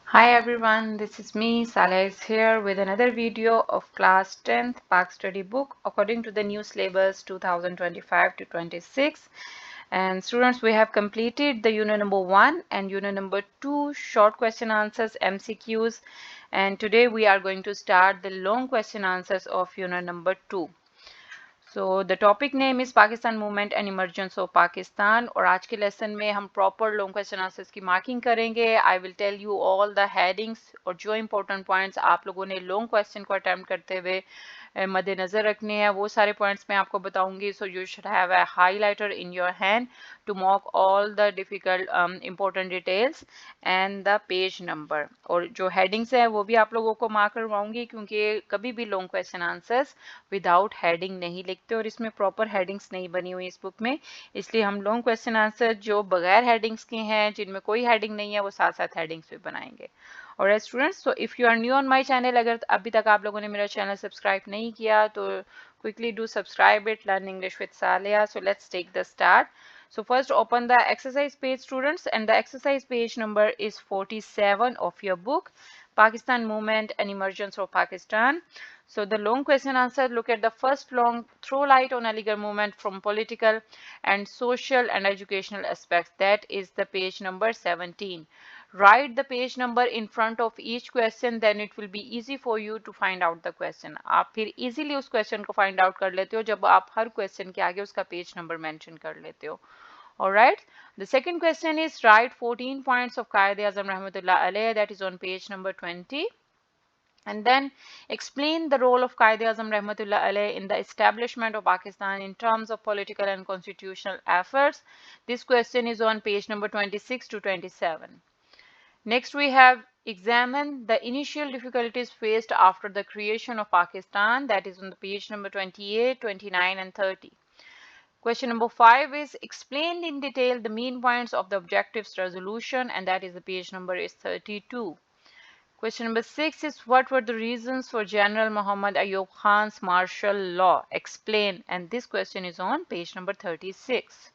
Hi everyone, this is me, Saleh is here with another video of class 10th Pak Study Book according to the new syllabus 2025 to 26. And students, we have completed the unit number 1 and unit number 2 short question answers MCQs, and today we are going to start the long question answers of unit number 2. So the topic name is Pakistan Movement and Emergence of Pakistan और आज के lesson में हम proper long question answers की marking करेंगे. I will tell you all the headings और जो important points आप लोगों ने लॉन्ग क्वेश्चन को अटेम्प्ट करते हुए मद्देनजर रखने हैं वो सारे पॉइंट्स मैं आपको बताऊंगी. So you should have a highlighter in your hand to mark all the difficult important details and the page number. और जो हेडिंग्स है वो भी आप लोगों को मार्क करवाऊंगी क्योंकि कभी भी long question answers without heading नहीं लिखते और इसमें प्रॉपर हेडिंग्स नहीं बनी हुई इस बुक में. इसलिए हम लॉन्ग क्वेश्चन आंसर जो बगैर हेडिंग्स के हैं, जिनमें कोई हेडिंग नहीं है, वो साथ साथ हेडिंग्स भी बनाएंगे. और स्टूडेंट्स, तो if you are new on my channel, अगर अभी तक आप लोगों ने मेरा चैनल सब्सक्राइब नहीं किया तो quickly do subscribe it. Learn English with Salia. So let's take the start. So first open the exercise page, students, and the exercise page number is 47 of your book, Pakistan Movement and Emergence of Pakistan. So the long question answer, look at the first long, throw light on Aligarh movement from political and social and educational aspects. That is the page number 17. Write the page number in front of each question, then it will be easy for you to find out the question. आप फिर easily उस question को find out कर लेते हो जब आप हर question के आगे उसका page number mention कर लेते हो. Alright, the second question is write 14 points of Quaid-e-Azam Rahmatullah Alayh, that is on page number 20. And then explain the role of Quaid-e-Azam Rahmatullah Alayh in the establishment of Pakistan in terms of political and constitutional efforts. This question is on page number 26 to 27. Next, we have examine the initial difficulties faced after the creation of Pakistan, that is on the page number 28, 29, and 30. Question number 5 is explain in detail the main points of the objectives resolution, and that is the page number is 32. Question number 6 is what were the reasons for General Muhammad Ayub Khan's martial law? Explain, and this question is on page number 36.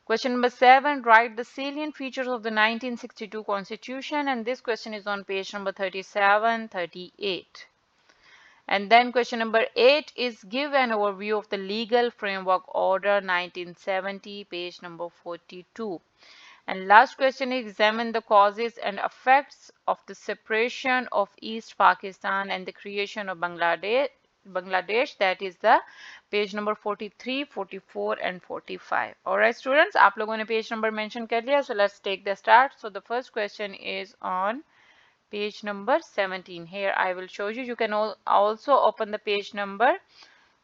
Question number 7, write the salient features of the 1962 Constitution, and this question is on page number 37, 38. And then question number 8 is give an overview of the Legal Framework Order 1970, page number 42. And last question is examine the causes and effects of the separation of East Pakistan and the creation of Bangladesh, that is the page number 43, 44 and 45. Alright students, आप लोगों ने page number mention कर लिया, so let's take the start. So the first question is on page number 17. Here I will show you. You can also open the page number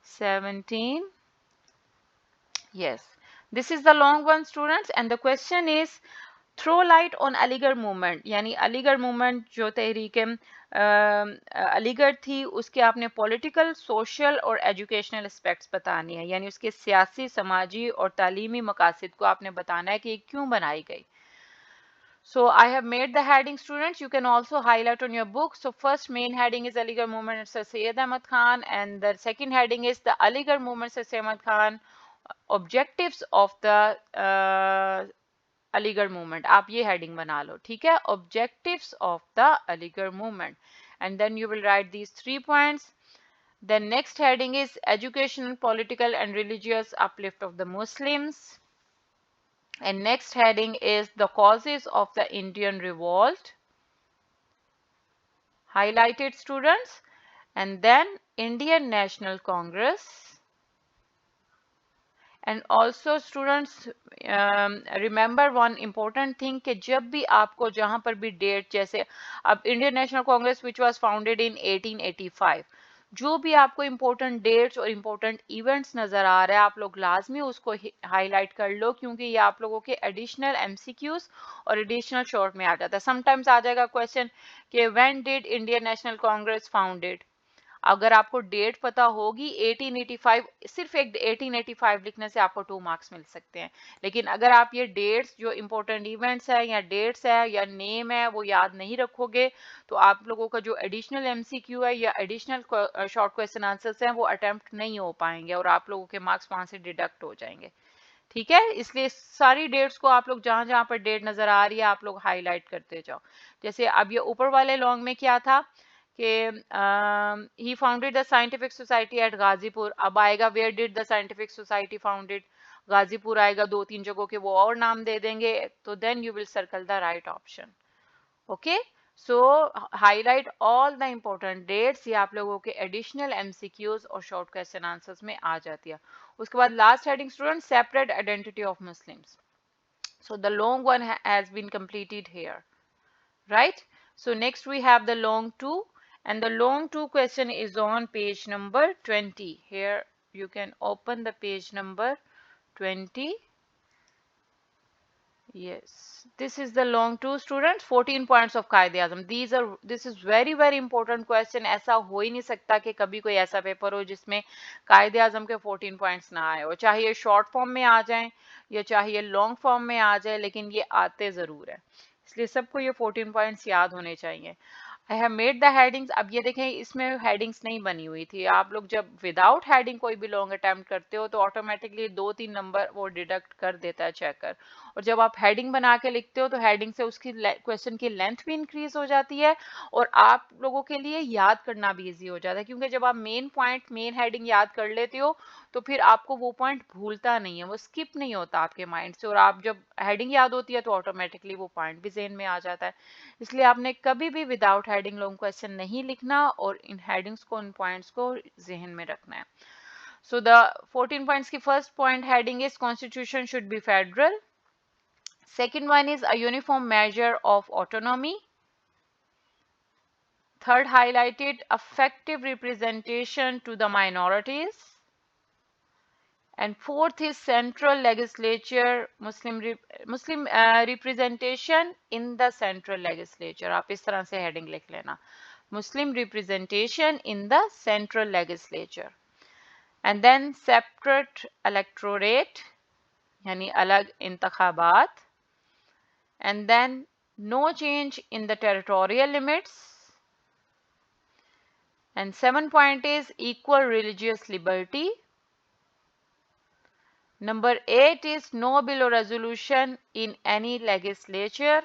17. Yes, this is the long one students, and the question is throw light on Aligarh movement, यानी Aligarh movement जो तहरीक अलीगढ़ थी उसके आपने political, social और educational aspects बताने हैं, यानी उसके सियासी, समाजी और तालीमी मकासद को आपने बताना है कि क्यों बनाई गई. So I have made the heading students. You can also highlight on your book. So first main heading is Aligarh movement Sir Syed Ahmad Khan, and the second heading is the Aligarh movement Sir Syed Ahmad Khan, objectives of the Aligarh movement. आप ये heading बना लो, ठीक है? Objectives of the Aligarh movement, and then you will write these 3 points. Then next heading is educational, political and religious uplift of the Muslims. And next heading is the causes of the Indian revolt, highlighted students. And then Indian National Congress. And also students, remember one important thing कि जब भी आपको जहाँ पर भी date, जैसे अब Indian national Congress which was founded in 1885, जो भी आपको इम्पोर्टेंट डेट्स और इम्पोर्टेंट इवेंट्स नज़र आ रहा है आप लोग लाजमी उसको हाईलाइट कर लो, क्योंकि ये आप लोगों के एडिशनल एमसीक्यूज और एडिशनल शॉर्ट में आ जाता है. समटाइम्स आ जाएगा क्वेश्चन कि when did Indian national Congress founded. अगर आपको डेट पता होगी 1885, सिर्फ एक 1885 लिखने से आपको 2 मार्क्स मिल सकते हैं. लेकिन अगर आप ये डेट्स जो इंपॉर्टेंट इवेंट्स है या डेट्स है या नेम है वो याद नहीं रखोगे तो आप लोगों का जो एडिशनल एमसीक्यू है या एडिशनल शॉर्ट क्वेश्चन आंसर्स हैं वो अटेम्प्ट नहीं हो पाएंगे और आप लोगों के मार्क्स वहां से डिडक्ट हो जाएंगे. ठीक है, इसलिए सारी डेट्स को आप लोग जहां जहां पर डेट नजर आ रही है आप लोग हाईलाइट करते जाओ। जैसे अब ये ऊपर वाले लॉन्ग में क्या था कि he founded the scientific society at Ghazipur, अब आएगा where did the scientific society founded, Ghazipur आएगा, दो तीन जगहों के वो और नाम दे देंगे, तो then you will circle the right option. Okay, so highlight all the important dates, ये आप लोगों के एडिशनल एमसीक्यूज और शॉर्ट क्वेश्चन आंसर्स में आ जाती है। उसके बाद last heading student, separate identity of Muslims, so the long one has been completed here, right? So next we have the long 2, and the long 2 question is on page number 20. Here you can open the page number 20. Yes, this is the long 2 students, 14 points of कायदे-आज़म. This is very very important question. ऐसा हो ही नहीं सकता कि कभी कोई ऐसा paper हो जिसमें कायदे-आज़म के 14 पॉइंट्स ना आए हो, चाहे ये शॉर्ट फॉर्म में आ जाएं या चाहे ये लॉन्ग फॉर्म में आ जाए, लेकिन ये आते जरूर है, इसलिए सबको ये 14 पॉइंट्स याद होने चाहिए। I have made the headings. अब ये देखें, इसमें हेडिंग्स नहीं बनी हुई थी। आप लोग जब विदाउट हेडिंग कोई भी लॉन्ग अटेम्प्ट करते हो तो ऑटोमेटिकली 2-3 नंबर वो डिडक्ट कर देता है चेकर, और जब आप हेडिंग बना के लिखते हो तो हेडिंग से उसकी क्वेश्चन की लेंथ भी इंक्रीज हो जाती है और आप लोगों के लिए याद करना भी इजी हो जाता है, क्योंकि जब आप मेन पॉइंट मेन हेडिंग याद कर लेते हो तो फिर आपको वो पॉइंट भूलता नहीं है, वो स्किप नहीं होता आपके माइंड से, और आप जब हेडिंग याद होती है तो ऑटोमेटिकली वो पॉइंट भी ज़हन में आ जाता है। इसलिए आपने कभी भी विदाउट हेडिंग लॉन्ग क्वेश्चन नहीं लिखना और इन हेडिंग्स को, इन पॉइंट्स को जहन में रखना है। सो द 14 पॉइंट्स की first point heading is constitution should be federal. Second one is a uniform measure of autonomy. Third, highlighted effective representation to the minorities. And fourth is central legislature, Muslim representation in the central legislature. आप इस तरह से heading लिख लेना, Muslim representation in the central legislature. And then separate electorate, यानी अलग इंतखाबात. And then no change in the territorial limits. And 7 point is equal religious liberty. Number 8 is no bill or resolution in any legislature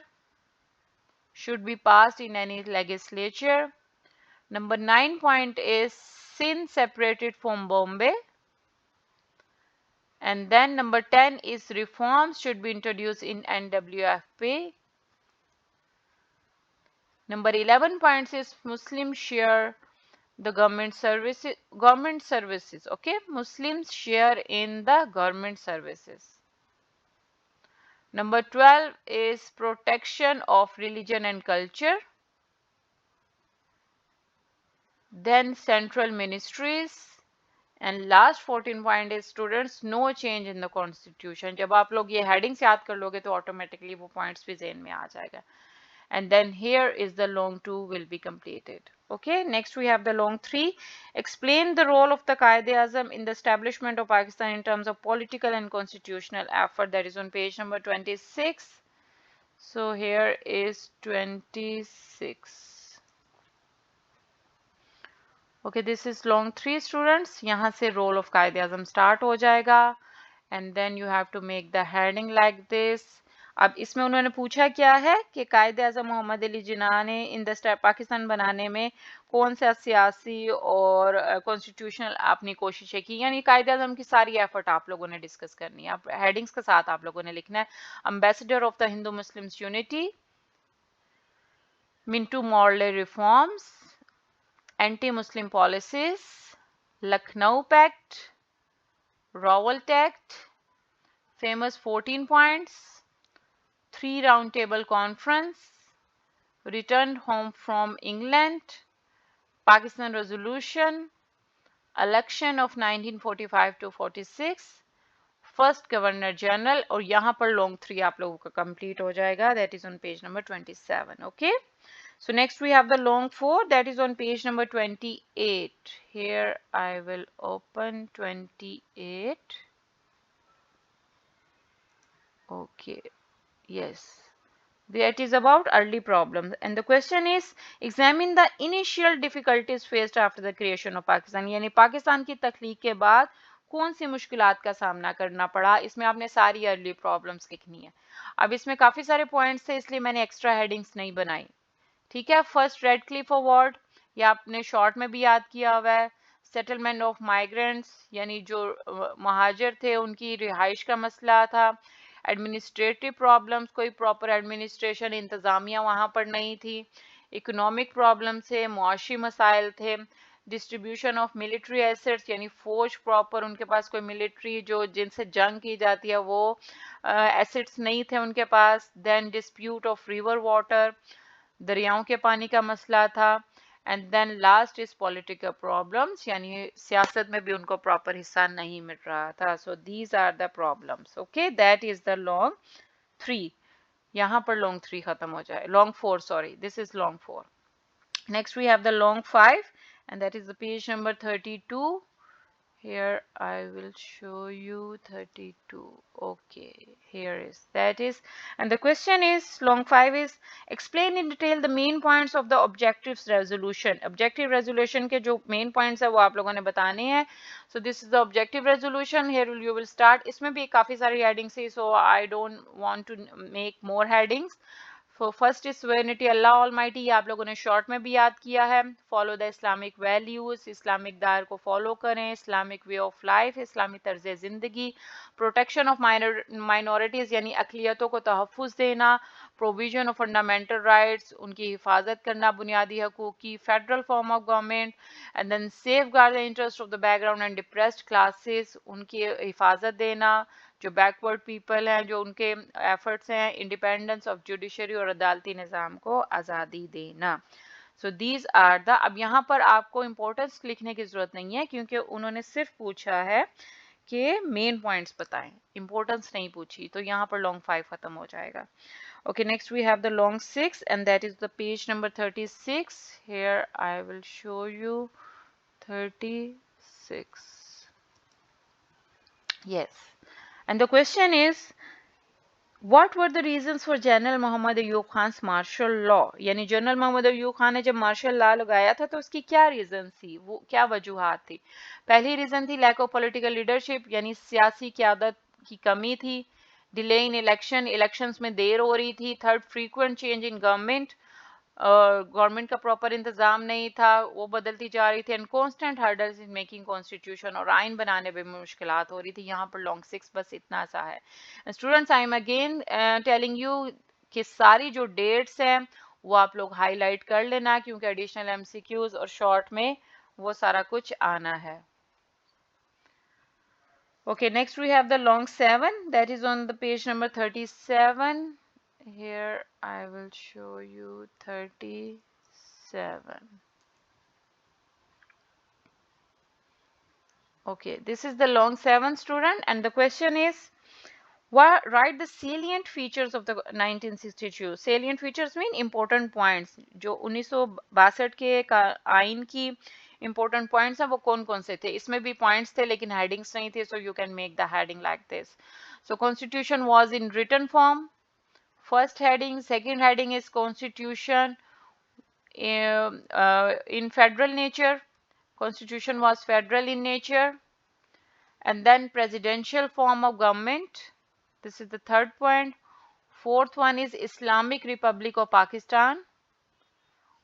should be passed in any legislature. Number 9 point is Sindh separated from Bombay. And then number 10 is reforms should be introduced in NWFP. Number 11 points is Muslim share the government services. Okay, Muslims share in the government services. Number 12 is protection of religion and culture. Then central ministries. And last 14 point is students no change in the constitution. जब आप लोग ये headings याद कर लोगे तो automatically वो points भी ज़हन में आ जाएगा. And then here is the long 2 will be completed. Okay, next we have the long 3. Explain the role of the Qaid-e-Azam in the establishment of Pakistan in terms of political and constitutional effort. That is on page number 26. So here is 26. Okay, this is long 3 students. यहाँ से role of Qaid-e-Azam start हो जाएगा. And then you have to make the heading like this. अब इसमें उन्होंने पूछा क्या है कि कायदे-आज़म मोहम्मद अली जिन्ना ने इन द पाकिस्तान बनाने में कौन सा सियासी और कॉन्स्टिट्यूशनल अपनी कोशिशें की, यानी कायदे-आज़म की सारी एफर्ट आप लोगों ने डिस्कस करनी है। आप हेडिंग्स के साथ आप लोगों ने लिखना है। Ambassador of the Hindu Muslims unity, Mintu model reforms, anti-Muslim policies, Lucknow Pact, Rawalt Act, famous 14 points, 3 roundtable conference, returned home from England, Pakistan resolution, election of 1945 to 46, first governor general, और यहाँ पर long 3 आप लोगों का complete हो जाएगा. That is on page number 27. Okay. So next we have the long 4, that is on page number 28. Here I will open 28. Okay, yes. That is about early problems. And the question is, examine the initial difficulties faced after the creation of Pakistan. यानी पाकिस्तान की तख्लीक के बाद कौन सी मुश्किलात का सामना करना पड़ा, इसमें आपने सारी अर्ली प्रॉब्लम्स लिखनी है। अब इसमें काफ़ी सारे पॉइंट्स थे इसलिए मैंने एक्स्ट्रा हेडिंग्स नहीं बनाई। ठीक है, फर्स्ट रेड क्लिफ अवार्ड, या आपने शॉर्ट में भी याद किया हुआ है। सेटलमेंट ऑफ माइग्रेंट्स, यानी जो महाजर थे उनकी रिहाइश का मसला था। एडमिनिस्ट्रेटिव प्रॉब्लम्स, कोई प्रॉपर एडमिनिस्ट्रेशन इंतज़ामिया वहाँ पर नहीं थी। इकोनॉमिक प्रॉब्लम थे, मुआशी मसाइल थे। डिस्ट्रीब्यूशन ऑफ मिलिट्री एसेट्स, यानी फौज प्रॉपर उनके पास कोई मिलिट्री जो जिनसे जंग की जाती है वो एसेट्स नहीं थे उनके पास। Then dispute of river water, दरियाओं के पानी का मसला था। And then last is political problems, यानी सियासत में भी उनको प्रॉपर हिस्सा नहीं मिल रहा था। So these are the problems. Okay, that is the long 3। यहाँ पर लॉन्ग 3 खत्म हो जाए, long 4, sorry, this is long 4। Next we have the long 5, and that is the page number 32. Here I will show you 32. Okay, here is, that is, and the question is, long 5 is, explain in detail the main points of the objectives resolution. Objective resolution के जो main points है वो आप लोगों ने बताने हैं. So this is the objective resolution. Here you will start. इसमें भी काफ़ी सारी headings है, so I don't want to make more headings. So first is sovereignty, Allah almighty, ये आप लोगों ने शॉर्ट में भी याद किया है. Follow the Islamic values, Islamic दायर को फॉलो करें. इस्लामिक वे ऑफ लाइफ, इस्लामी तर्ज ज़िंदगी. प्रोटेक्शन ऑफ माइनॉरिटीज़, यानी अकलियतों को तहफ़्फ़ुज़ देना. प्रोविजन ऑफ फंडामेंटल राइट्स, उनकी हिफाजत करना बुनियादी हकूक़ की. Federal form of government. And then safeguard the interest of the background and depressed classes, उनकी हिफाजत देना, जो बैकवर्ड पीपल हैं, जो उनके एफर्ट्स हैं. इंडिपेंडेंस ऑफ जुडिशरी, और अदालती निज़ाम को आज़ादी देना. सो दीज आर द, अब यहाँ पर आपको इम्पोर्टेंस लिखने की ज़रूरत नहीं है क्योंकि उन्होंने सिर्फ पूछा है कि मेन पॉइंट्स बताएं, इम्पोर्टेंस नहीं पूछी, तो यहाँ पर लॉन्ग 5 खत्म हो जाएगा. Okay, next we have the long 6, and that is the page number 36. Here I will show you 36. Yes. And the question is, what were the reasons for General Muhammad Ayub Khan's martial law? यानी general Mohammad Ayub Khan ने जब martial law लगाया था तो उसकी क्या reason थी, वो क्या वजूहात थी? पहली रीजन थी लैक ऑफ पॉलिटिकल लीडरशिप, यानी सियासी क़यादत की कमी थी. डिले इन इलेक्शन, इलेक्शंस में देर हो रही थी. Third, frequent change in government, government का प्रॉपर इंतजाम नहीं था, वो बदलती जा रही थी. And constant hurdles in making constitution, और आइन बनाने में मुश्किलात हो रही थी. यहाँ पर लॉन्ग 6 बस इतना सा है. Students, I am again telling you कि सारी जो डेट्स हैं वो आप लोग हाईलाइट कर लेना क्योंकि एडिशनल एमसीक्यूज और शॉर्ट में वो सारा कुछ आना है. Okay, next we have the long 7, that is on the page number 37. Here I will show you 37. Okay, this is the long 7, student, and the question is, write the salient features of the 1962. Salient features mean important points. जो 1962 के आइन की important points हैं वो कौन कौन से थे? इसमें भी points थे लेकिन headings नहीं थे, so you can make the heading like this. So constitution was in written form. First heading. Second heading is constitution in federal nature. Constitution was federal in nature. And then presidential form of government. This is the third point. Fourth one is Islamic Republic of Pakistan.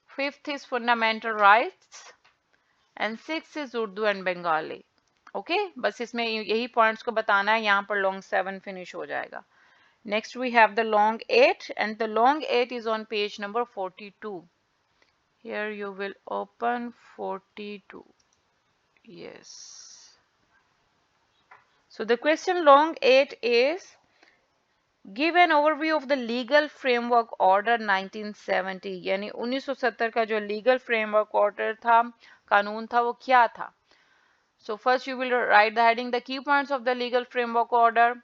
Fifth is fundamental rights. And sixth is Urdu and Bengali. Okay, बस इसमें यही points को बताना है. यहाँ पर long 7 finish हो जाएगा. Next we have the long 8, and the long 8 is on page number 42. Here you will open 42. Yes. So the question long 8 is, give an overview of the legal framework order 1970. यानी 1970 का जो legal framework order था, कानून था, वो क्या था? So first you will write the heading, the key points of the legal framework order.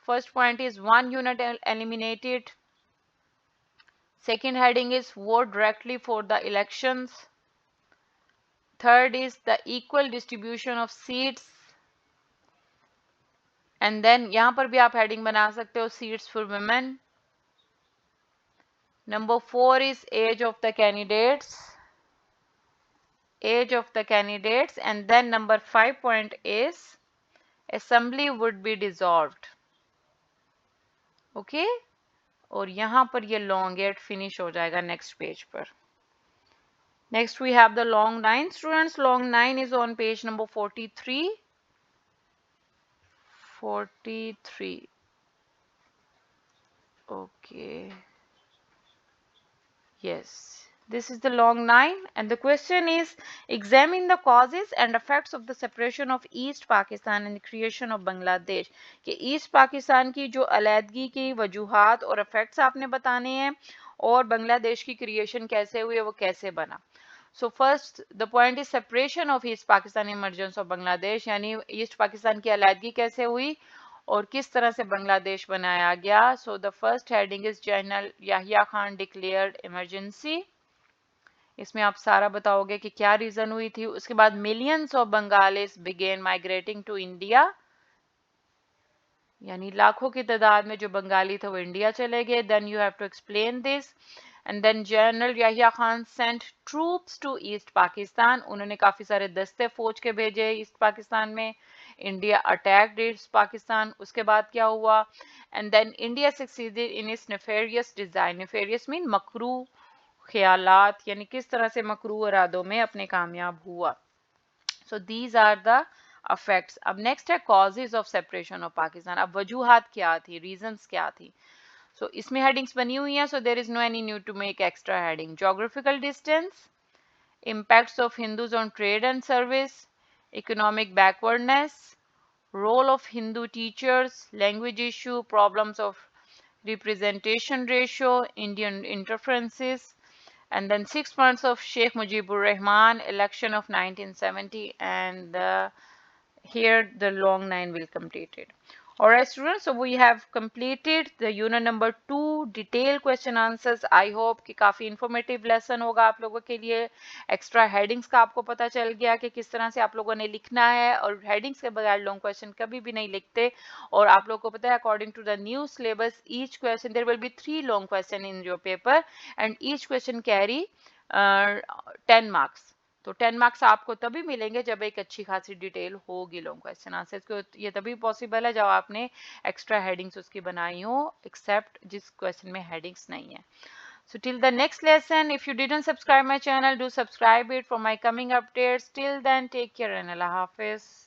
First point is one unit eliminated. Second heading is vote directly for the elections. Third is the equal distribution of seats. And then यहाँ पर भी आप heading बना सकते हो, seats for women. Number 4 is age of the candidates. Age of the candidates. And then number 5 point is assembly would be dissolved. Okay और यहाँ पर ये लॉन्गेट फिनिश हो जाएगा नेक्स्ट पेज पर. Next we have the long 9 students. Long 9 is on page number 43. 43. Okay. Yes. This is the long 9 and the question is examine the causes and effects of the separation of East Pakistan and the creation of Bangladesh. कि East Pakistan की जो अलैदगी की वजूहात और effects आपने बताने हैं और बांग्लादेश की creation कैसे हुई वो कैसे बना. So first the point is separation of East Pakistan emergence of Bangladesh यानी East Pakistan की अलैदगी कैसे हुई और किस तरह से बांग्लादेश बनाया गया. So the first heading is General Yahya Khan declared emergency. इसमें आप सारा बताओगे कि क्या रीजन हुई थी. उसके बाद millions of Bengalis began migrating to India. यानी लाखों की तादाद में जो बंगाली थे वो इंडिया चले गए. Then you have to explain this. And then General Yahya Khan sent troops to East Pakistan. उन्होंने काफी सारे दस्ते फौज के भेजे ईस्ट पाकिस्तान में. India attacked East Pakistan. उसके बाद क्या हुआ? And then India succeeded in its nefarious design. Nefarious mean Makru ख्यालात यानी किस तरह से मकरू इरादों में अपने कामयाब हुआ. So these are the effects. अब next है causes of separation of Pakistan. अब वजूहात क्या थी, reasons क्या थी. So इसमें headings बनी हुई हैं. So there is no any need to make extra heading. Geographical distance, impacts of Hindus on trade and service, economic backwardness, role of Hindu teachers, language issue, problems of representation ratio, Indian interferences, and then 6 months of Sheikh Mujibur Rahman, election of 1970, and here the long 9 will complete it. Alright students, so we have completed the unit number 2 detailed question answers. I hope कि काफी informative lesson होगा आप लोगों के लिए. Extra headings का आपको पता चल गया कि किस तरह से आप लोगों ने लिखना है और headings के बगैर long question कभी भी नहीं लिखते. और आप लोगों को पता है according to the new syllabus each question there will be 3 long question in your paper and each question carry 10 marks. तो 10 मार्क्स आपको तभी मिलेंगे जब एक अच्छी खासी डिटेल होगी लॉन्ग क्वेश्चन आंसर्स को. ये तभी पॉसिबल है जब आपने एक्स्ट्रा हेडिंग्स उसकी बनाई हो एक्सेप्ट जिस क्वेश्चन में हेडिंग्स नहीं है. So till the next lesson, if you didn't subscribe my channel, do subscribe it for my coming updates. Till then, take care and Allah Hafiz.